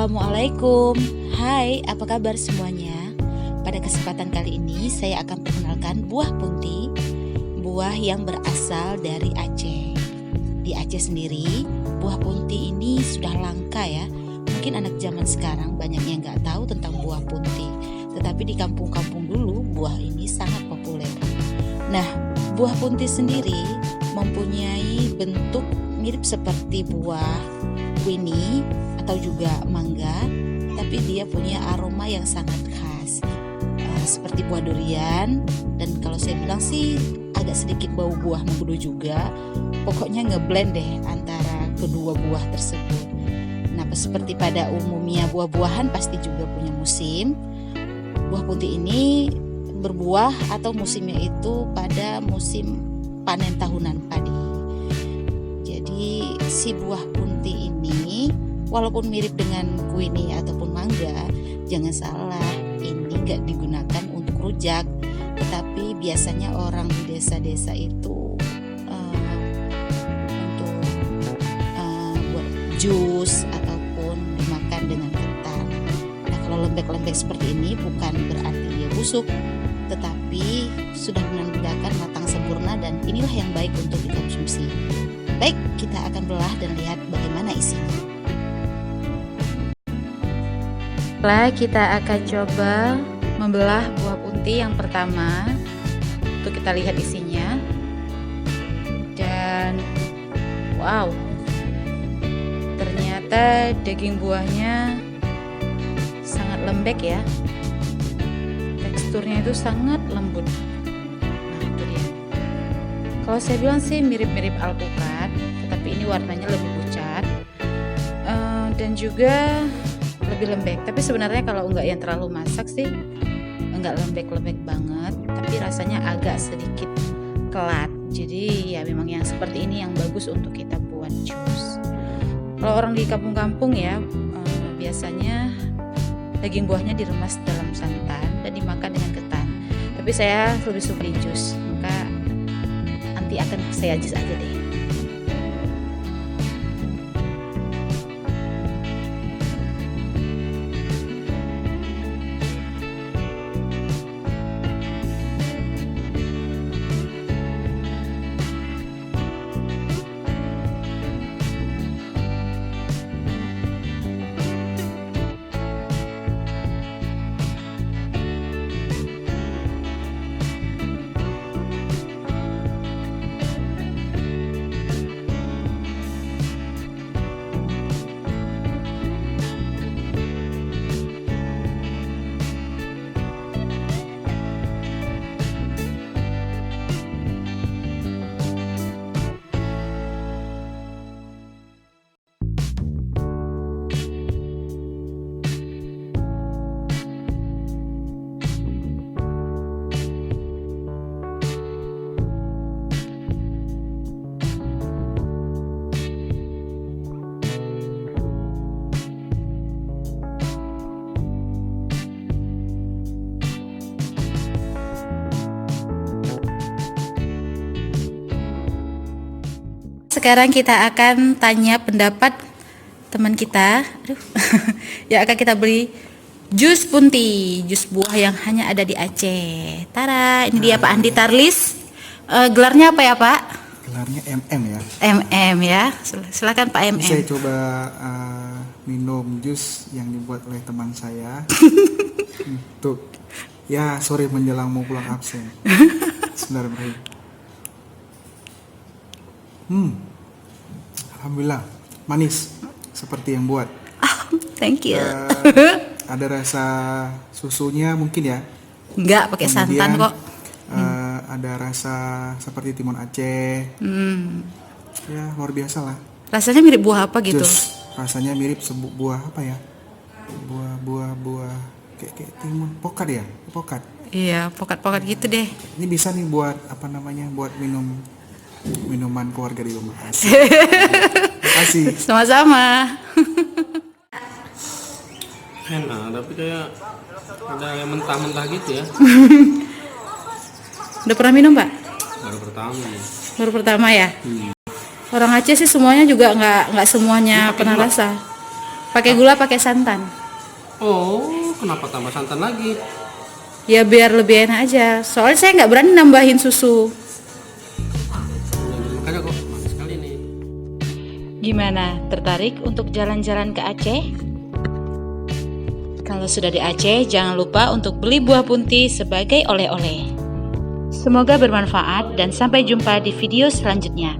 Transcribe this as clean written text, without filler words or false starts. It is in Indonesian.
Assalamualaikum. Hai, apa kabar semuanya? Pada kesempatan kali ini saya akan perkenalkan buah punti, buah yang berasal dari Aceh. Di Aceh sendiri, buah punti ini sudah langka ya. Mungkin anak zaman sekarang banyak yang nggak tahu tentang buah punti. Tetapi di kampung-kampung dulu, buah ini sangat populer. Nah, buah punti sendiri mempunyai bentuk mirip seperti buah wini atau juga mangga, tapi dia punya aroma yang sangat khas, seperti buah durian. Dan kalau saya bilang sih agak sedikit bau buah mengkudu juga. Pokoknya ngeblend deh antara kedua buah tersebut. Nah, seperti pada umumnya buah-buahan pasti juga punya musim. Buah punti ini berbuah atau musimnya itu pada musim panen tahunan padi. Jadi si buah punti ini walaupun mirip dengan kuini ataupun mangga, jangan salah, ini nggak digunakan untuk rujak, tetapi biasanya orang di desa-desa itu untuk buat jus ataupun dimakan dengan ketan. Nah, kalau lembek-lembek seperti ini bukan berarti dia busuk, tetapi sudah menandakan matang sempurna dan inilah yang baik untuk dikonsumsi. Baik, kita akan belah dan lihat bagaimana isinya. Setelah kita akan coba membelah buah punti yang pertama, untuk kita lihat isinya. Dan wow, ternyata daging buahnya sangat lembek ya. Teksturnya itu sangat lembut. Nah, itu dia. Kalau saya bilang sih mirip-mirip alpukat, tetapi ini warnanya lebih pucat dan juga lebih lembek. Tapi sebenarnya kalau enggak yang terlalu masak sih enggak lembek-lembek banget, tapi rasanya agak sedikit kelat. Jadi ya memang yang seperti ini yang bagus untuk kita buat jus. Kalau orang di kampung-kampung ya biasanya daging buahnya diremas dalam santan dan dimakan dengan ketan. Tapi saya lebih suka di jus, maka nanti akan saya jus aja deh. Sekarang kita akan tanya pendapat teman kita yang akan kita beli jus punti, jus buah yang hanya ada di Aceh. Tara, ini dia Pak Andi Tarlis. Gelarnya apa ya Pak? Gelarnya MM ya. MM ya. Silakan Pak MM. Saya coba minum jus yang dibuat oleh teman saya. Untuk ya sore menjelang mau pulang absen. Bismillahirrahmanirrahim. Alhamdulillah manis seperti yang buat. Thank you. Ada rasa susunya mungkin ya. Enggak pakai santan kok. Ada rasa seperti timun Aceh. Ya luar biasa lah. Rasanya mirip buah apa gitu? Jus rasanya mirip buah apa ya? Buah kayak timun pokat ya, pokat. Iya, pokat-pokat gitu deh. Ini bisa nih buat apa namanya? Buat minuman keluarga di rumah. Terima kasih. Sama-sama. Enak, tapi kayak ada yang mentah-mentah gitu ya. Udah pernah minum Pak? Baru pertama. Baru pertama ya? Orang Aceh sih semuanya juga nggak semuanya pernah rasa. Pakai gula, pakai santan. Oh, kenapa tambah santan lagi? Ya biar lebih enak aja. Soalnya saya nggak berani nambahin susu. Makanya kok manis sekali nih. Gimana? Tertarik untuk jalan-jalan ke Aceh? Kalau sudah di Aceh, jangan lupa untuk beli buah punti sebagai oleh-oleh. Semoga bermanfaat dan sampai jumpa di video selanjutnya.